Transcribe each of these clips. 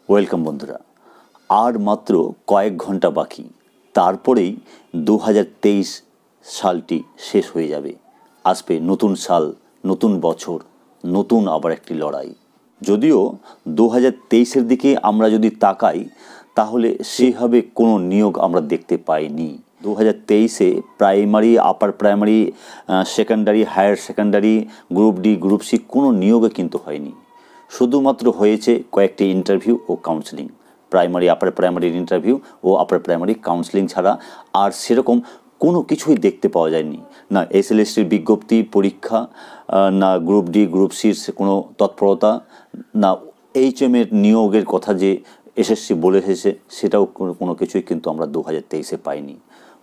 Welcome বন্ধুরা, আর মাত্র কয়েক ঘন্টা বাকি, তারপরেই 2023 সালটি শেষ হয়ে যাবে। আসবে নতুন সাল, নতুন বছর, নতুন আবার একটি লড়াই। যদিও 2023-এর দিকে আমরা যদি তাকাই তাহলে সেভাবে কোনো নিয়োগ আমরা দেখতে পাইনি। 2023-এ primary, upper primary, secondary, higher secondary, group D, group C কোনো নিয়োগে কিন্তু হয়নি। শুধুমাত্র হয়েছে কয়েকটি ইন্টারভিউ ও কাউন্সেলিং। প্রাইমারি, আপার প্রাইমারির ইন্টারভিউ ও আপার প্রাইমারি কাউন্সেলিং ছাড়া আর সেরকম কোনো কিছুই দেখতে পাওয়া যায়নি। না এসএলএসটির বিজ্ঞপ্তি, পরীক্ষা, না গ্রুপ ডি, গ্রুপ সির কোনো তৎপরতা, না এইচএমের নিয়োগের কথা যে এসএসসি বলে এসেছে সেটাও কোনো কিছুই কিন্তু আমরা 2023-এ পাইনি।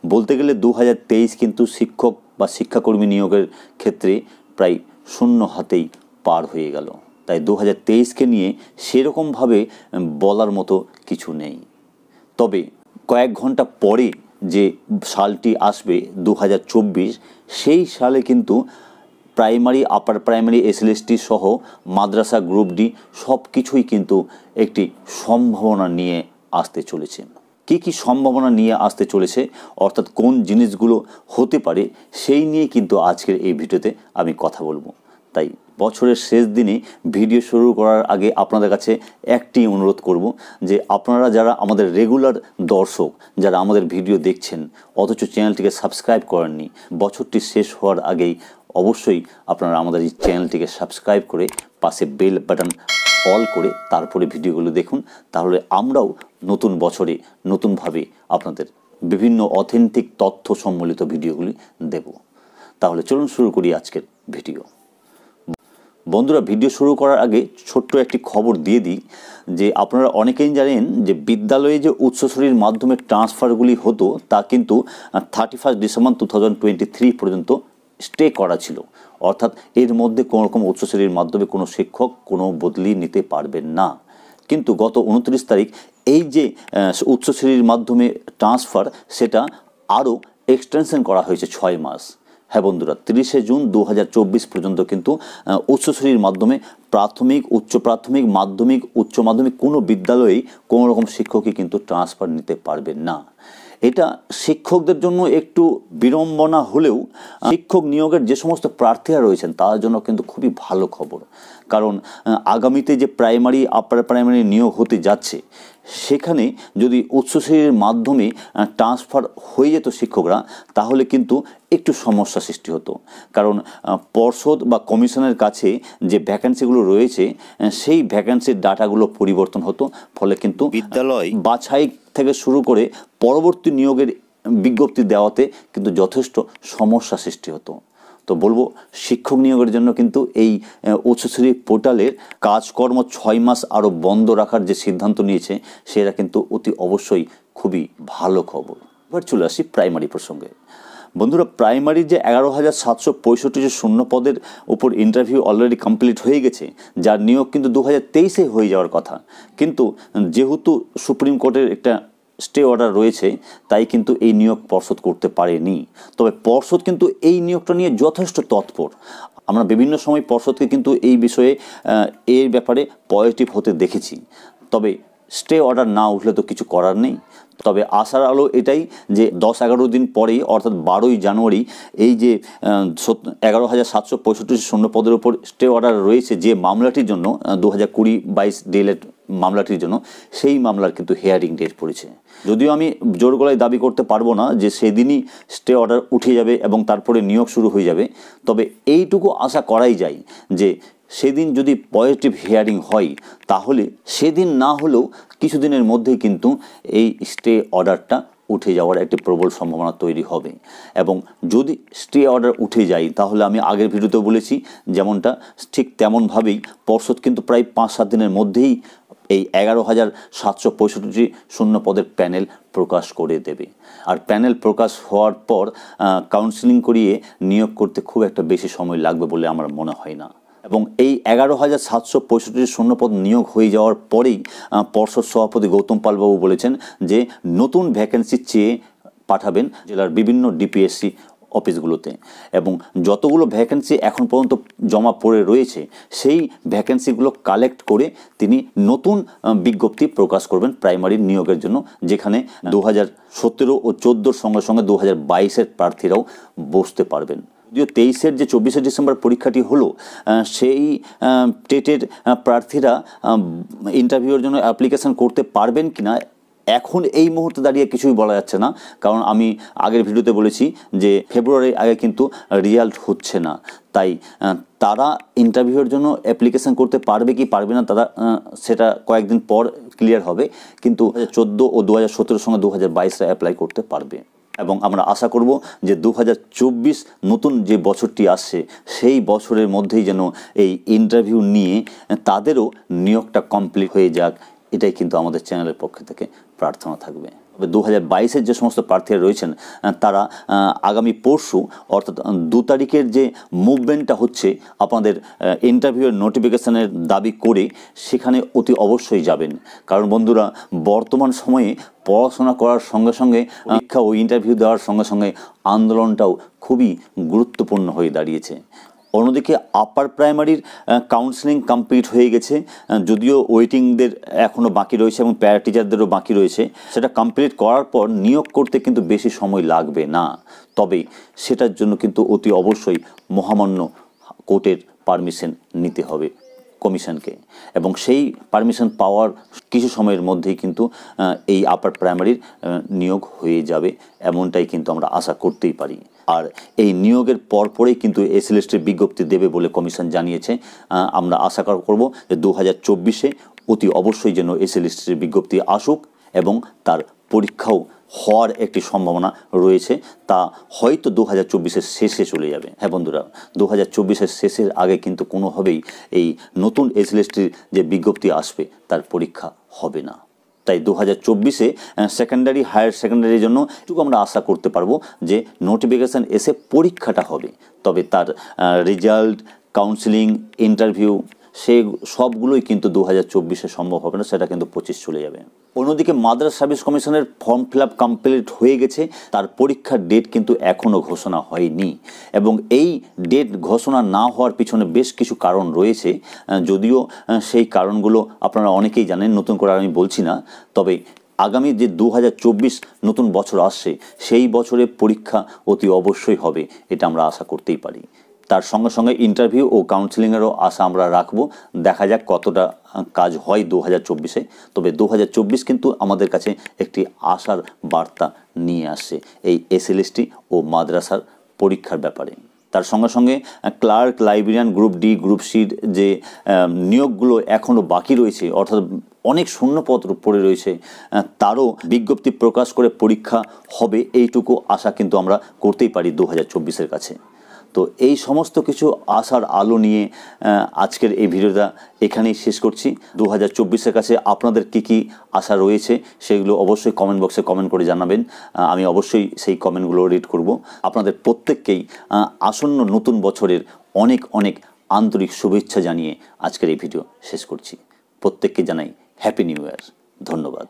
বলতে গেলে 2023 কিন্তু শিক্ষক বা শিক্ষাকর্মী নিয়োগের ক্ষেত্রে প্রায় শূন্য হাতেই পার হয়ে গেল। তাই 2023-কে নিয়ে সেরকমভাবে বলার মতো কিছু নেই। তবে কয়েক ঘন্টা পরে যে সালটি আসবে 2024, সেই সালে কিন্তু প্রাইমারি, আপার প্রাইমারি, এসএলএসটি সহ মাদ্রাসা, গ্রুপ ডি সব কিছুই কিন্তু একটি সম্ভাবনা নিয়ে আসতে চলেছে। কী কী সম্ভাবনা নিয়ে আসতে চলেছে, অর্থাৎ কোন জিনিসগুলো হতে পারে, সেই নিয়ে কিন্তু আজকের এই ভিডিওতে আমি কথা বলবো। তাই বছরের শেষ দিনে ভিডিও শুরু করার আগে আপনাদের কাছে একটি অনুরোধ করব যে আপনারা যারা আমাদের রেগুলার দর্শক, যারা আমাদের ভিডিও দেখছেন অথচ চ্যানেলটিকে সাবস্ক্রাইব করেননি, বছরটি শেষ হওয়ার আগেই অবশ্যই আপনারা আমাদের এই চ্যানেলটিকে সাবস্ক্রাইব করে পাশে বেল বাটন অল করে তারপরে ভিডিওগুলো দেখুন। তাহলে আমরাও নতুন বছরে নতুনভাবে আপনাদের বিভিন্ন অথেন্টিক তথ্য সম্বলিত ভিডিওগুলি দেব। তাহলে চলুন শুরু করি আজকের ভিডিও। বন্ধুরা, ভিডিও শুরু করার আগে ছোট্ট একটি খবর দিয়ে দিই যে আপনারা অনেকেই জানেন যে বিদ্যালয়ে যে উচ্চশরীর মাধ্যমে ট্রান্সফারগুলি হতো তা কিন্তু 31 ডিসেম্বর 2023 পর্যন্ত স্টে করা ছিল। অর্থাৎ এর মধ্যে কোনো রকম উচ্চশরীর মাধ্যমে কোনো শিক্ষক কোনো বদলি নিতে পারবেন না। কিন্তু গত 29 তারিখ এই যে উচ্চশরীর মাধ্যমে ট্রান্সফার, সেটা আরও এক্সটেনশন করা হয়েছে 6 মাস। হ্যাঁ বন্ধুরা, 30শে জুন 2024 পর্যন্ত কিন্তু উচ্চশরীর মাধ্যমে প্রাথমিক, উচ্চ প্রাথমিক, মাধ্যমিক, উচ্চ মাধ্যমিক কোনো বিদ্যালয়েই কোনো রকম শিক্ষকই কিন্তু ট্রান্সফার নিতে পারবেন না। এটা শিক্ষকদের জন্য একটু বিড়ম্বনা হলেও শিক্ষক নিয়োগের যে সমস্ত প্রার্থীরা রয়েছেন তাদের জন্য কিন্তু খুবই ভালো খবর। কারণ আগামীতে যে প্রাইমারি, আপার প্রাইমারি নিয়োগ হতে যাচ্ছে, সেখানে যদি উচ্চশরীরের মাধ্যমে ট্রান্সফার হয়ে যেত শিক্ষকরা, তাহলে কিন্তু একটু সমস্যা সৃষ্টি হতো। কারণ পর্ষদ বা কমিশনের কাছে যে ভ্যাকেন্সিগুলো রয়েছে সেই ভ্যাকেন্সির ডাটাগুলো পরিবর্তন হতো, ফলে কিন্তু বিদ্যালয় বাছাই থেকে শুরু করে পরবর্তী নিয়োগের বিজ্ঞপ্তি দেওয়াতে কিন্তু যথেষ্ট সমস্যা সৃষ্টি হতো। তো বলবো, শিক্ষক নিয়োগের জন্য কিন্তু এই উচ্চশরী পোর্টালের কাজকর্ম 6 মাস আরও বন্ধ রাখার যে সিদ্ধান্ত নিয়েছে সেটা কিন্তু অতি অবশ্যই খুবই ভালো খবর। এবার চলে আসি প্রাইমারি প্রসঙ্গে। বন্ধুরা, প্রাইমারির যে 11,765 যে শূন্য পদের উপর ইন্টারভিউ অলরেডি কমপ্লিট হয়ে গেছে, যার নিয়োগ কিন্তু 2023-এ হয়ে যাওয়ার কথা। কিন্তু যেহেতু সুপ্রিম কোর্টের একটা স্টে অর্ডার রয়েছে, তাই কিন্তু এই নিয়োগ পর্ষদ করতে পারেনি। তবে পর্ষদ কিন্তু এই নিয়োগটা নিয়ে যথেষ্ট তৎপর। আমরা বিভিন্ন সময় পর্ষদকে কিন্তু এই বিষয়ে এর ব্যাপারে পজিটিভ হতে দেখেছি। তবে স্টে অর্ডার না উঠলে তো কিছু করার নেই। তবে আশার আলো এটাই যে 10-11 দিন পরেই, অর্থাৎ 12ই জানুয়ারি, এই যে 11,765 শূন্য পদের উপর স্টে অর্ডার রয়েছে যে মামলাটির জন্য, 2020-22 ডিএলএড মামলাটির জন্য, সেই মামলার কিন্তু হিয়ারিং ডেট পড়েছে। যদিও আমি জোর গলায় দাবি করতে পারবো না যে সেদিনই স্টে অর্ডার উঠে যাবে এবং তারপরে নিয়োগ শুরু হয়ে যাবে, তবে এইটুকু আশা করাই যায় যে সেদিন যদি পজিটিভ হিয়ারিং হয় তাহলে সেদিন না হলেও কিছুদিনের মধ্যেই কিন্তু এই স্টে অর্ডারটা উঠে যাওয়ার একটি প্রবল সম্ভাবনা তৈরি হবে। এবং যদি স্টে অর্ডার উঠে যায় তাহলে আমি আগের ভিডিওতে বলেছি যেমনটা, ঠিক তেমনভাবেই পর্ষদ কিন্তু প্রায় 5-7 দিনের মধ্যেই এই 11,765 শূন্য পদের প্যানেল প্রকাশ করে দেবে। আর প্যানেল প্রকাশ হওয়ার পর কাউন্সেলিং করিয়ে নিয়োগ করতে খুব একটা বেশি সময় লাগবে বলে আমার মনে হয় না। এবং এই 11,765 শূন্যপদ নিয়োগ হয়ে যাওয়ার পরেই পর্ষদ সভাপতি গৌতম পালবাবু বলেছেন যে নতুন ভ্যাকেন্সি চেয়ে পাঠাবেন জেলার বিভিন্ন ডিপিএসসি অফিসগুলোতে, এবং যতগুলো ভ্যাকেন্সি এখন পর্যন্ত জমা পড়ে রয়েছে সেই ভ্যাকেন্সিগুলো কালেক্ট করে তিনি নতুন বিজ্ঞপ্তি প্রকাশ করবেন প্রাইমারি নিয়োগের জন্য, যেখানে 2017 ও 2014 সঙ্গে সঙ্গে 2022-এর প্রার্থীরাও বসতে পারবেন। যদিও 23-এর যে 24শে ডিসেম্বর পরীক্ষাটি হলো, সেই টেটের প্রার্থীরা ইন্টারভিউয়ের জন্য অ্যাপ্লিকেশন করতে পারবেন কিনা এখন এই মুহূর্তে দাঁড়িয়ে কিছুই বলা যাচ্ছে না, কারণ আমি আগের ভিডিওতে বলেছি যে ফেব্রুয়ারির আগে কিন্তু রেজাল্ট হচ্ছে না, তাই তারা ইন্টারভিউয়ের জন্য অ্যাপ্লিকেশন করতে পারবে কি পারবে না তারা সেটা কয়েকদিন পর ক্লিয়ার হবে, কিন্তু 2014 ও 2017-এর সঙ্গে 2022-রা অ্যাপ্লাই করতে পারবে। এবং আমরা আশা করব যে 2024 নতুন যে বছরটি আসছে সেই বছরের মধ্যেই যেন এই ইন্টারভিউ নিয়ে তাদেরও নিয়োগটা কমপ্লিট হয়ে যাক, এটাই কিন্তু আমাদের চ্যানেলের পক্ষ থেকে প্রার্থনা থাকবে। তবে 2022-এর যে সমস্ত প্রার্থীরা রয়েছেন তারা আগামী পরশু অর্থাৎ 2 তারিখের যে মুভমেন্টটা হচ্ছে আপনাদের ইন্টারভিউয়ের নোটিফিকেশানের দাবি করে সেখানে অতি অবশ্যই যাবেন, কারণ বন্ধুরা বর্তমান সময়ে পড়াশোনা করার সঙ্গে সঙ্গে পরীক্ষা ও ইন্টারভিউ দেওয়ার সঙ্গে সঙ্গে আন্দোলনটাও খুবই গুরুত্বপূর্ণ হয়ে দাঁড়িয়েছে। অন্যদিকে আপার প্রাইমারির কাউন্সেলিং কমপ্লিট হয়ে গেছে, যদিও ওয়েটিংদের এখনও বাকি রয়েছে এবং প্যারা টিচারদেরও বাকি রয়েছে, সেটা কমপ্লিট করার পর নিয়োগ করতে কিন্তু বেশি সময় লাগবে না। তবে সেটার জন্য কিন্তু অতি অবশ্যই মহামান্য কোর্টের পারমিশন নিতে হবে কমিশনকে, এবং সেই পারমিশন পাওয়ার কিছু সময়ের মধ্যেই কিন্তু এই আপার প্রাইমারির নিয়োগ হয়ে যাবে, এমনটাই কিন্তু আমরা আশা করতেই পারি। আর এই নিয়োগের পরপরেই কিন্তু এসএলএসটির বিজ্ঞপ্তি দেবে বলে কমিশন জানিয়েছে। আমরা আশা করব যে 2024-এ অতি অবশ্যই যেন এসএলএসটির বিজ্ঞপ্তি আসুক এবং তার পরীক্ষাও হওয়ার একটি সম্ভাবনা রয়েছে, তা হয়তো 2024-এর শেষে চলে যাবে। হ্যাঁ বন্ধুরা, 2024-এর শেষের আগে কিন্তু কোনোভাবেই এই নতুন এসএলএসটির যে বিজ্ঞপ্তি আসবে তার পরীক্ষা হবে না। তাই 2024-এ সেকেন্ডারি হায়ার সেকেন্ডারির জন্য এটুকু আমরা আশা করতে পারবো যে নোটিফিকেশান এসে পরীক্ষাটা হবে, তবে তার রেজাল্ট, কাউন্সেলিং, ইন্টারভিউ সে সবগুলোই কিন্তু 2024-এ সম্ভব হবে না, সেটা কিন্তু 25 চলে যাবে। অন্যদিকে মাদ্রাস সার্ভিস কমিশনের ফর্ম ফিল আপ কমপ্লিট হয়ে গেছে, তার পরীক্ষার ডেট কিন্তু এখনও ঘোষণা হয়নি, এবং এই ডেট ঘোষণা না হওয়ার পিছনে বেশ কিছু কারণ রয়েছে, যদিও সেই কারণগুলো আপনারা অনেকেই জানেন, নতুন করে আমি বলছি না। তবে আগামী যে 2024 নতুন বছর আসছে সেই বছরে পরীক্ষা অতি অবশ্যই হবে, এটা আমরা আশা করতেই পারি। তার সঙ্গে সঙ্গে ইন্টারভিউ ও কাউন্সেলিংয়েরও আশা আমরা রাখবো, দেখা যাক কতটা কাজ হয় 2024-এ। তবে 2024 কিন্তু আমাদের কাছে একটি আশার বার্তা নিয়ে আসছে এই এসএলএসটি ও মাদ্রাসার পরীক্ষার ব্যাপারে। তার সঙ্গে সঙ্গে clerk, librarian, group D, group সির যে নিয়োগগুলো এখনও বাকি রয়েছে, অর্থাৎ অনেক শূন্যপদ পড়ে রয়েছে, তারও বিজ্ঞপ্তি প্রকাশ করে পরীক্ষা হবে, এইটুকু আশা কিন্তু আমরা করতেই পারি 2024-এর কাছে। তো এই সমস্ত কিছু আশার আলো নিয়ে আজকের এই ভিডিওটা এখানেই শেষ করছি। 2024-এর কাছে আপনাদের কি আশা রয়েছে সেগুলো অবশ্যই কমেন্ট বক্সে কমেন্ট করে জানাবেন, আমি অবশ্যই সেই কমেন্টগুলো রিড করব। আপনাদের প্রত্যেককেই আসন্ন নতুন বছরের অনেক অনেক আন্তরিক শুভেচ্ছা জানিয়ে আজকের এই ভিডিও শেষ করছি। প্রত্যেককে জানাই হ্যাপি নিউ ইয়ার। ধন্যবাদ।